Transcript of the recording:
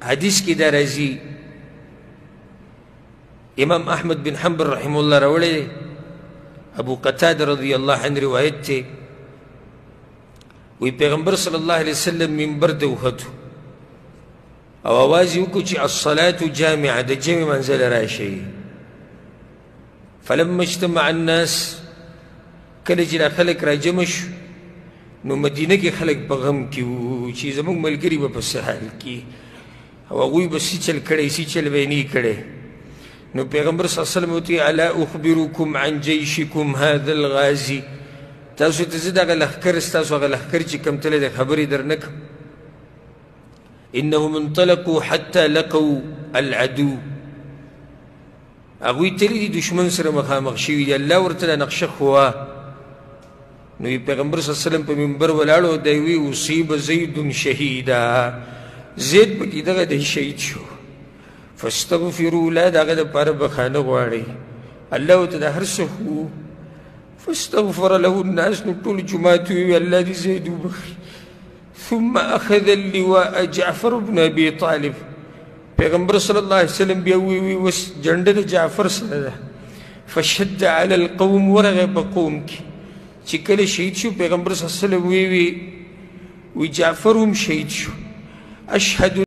حدیث کی دا راځي امام احمد بن حنبل رحمه الله راوړی ابو قتاده رضی الله عنه روایت ته وی پیغمبر صلی الله علیه وسلم منبر ته وخته او آواز یې وکړو چې الصلاة جامعه د جمع منزل راشئ فلما اجتمع الناس کله چې دا خلک راجمع شو نو مدینه کې خلک په غم کې وو چې زموږ ملګري به په څه حال کې او هغوی به څه چل کړی څه چل به یې نه کړی نو پیغمبر صلی الله علیه وسلم ورته الا اخبرکم عن جیشکم هذا الغازی تاسو ته زه دغه لښکر ستاسو هغه لښکر چې کوم تللی دی خبرې در نه کړم انهم انطلقوا حتى لقوا العدو هغوی تللی دي دشمن سره مخامخ شوي دي الله ورته دا نقشه ښووه نو پیغمبر صلی الله علیه وسلم په منبر ولاړ او دی وی اصیب زید شهیدا زید پکې دغه دی شهید شو فاستغفروا له د هغه دپاره بخانه غواړئ الله ورته دا هر څه ښوو فاستغفر له الناس نو ټول جومات وویل الله دې زید وبخي ثم اخذ اللواء جعفر بن ابي طالب پیغمبر صلی الله علیه وسلم بیا وی وس جنډه د جعفر سره ده فشد على القوم ورغه په قوم کې چې کله شهید شو پیغمبر صلی الله علیه وسلم وی جعفر هم شهید شو اشهد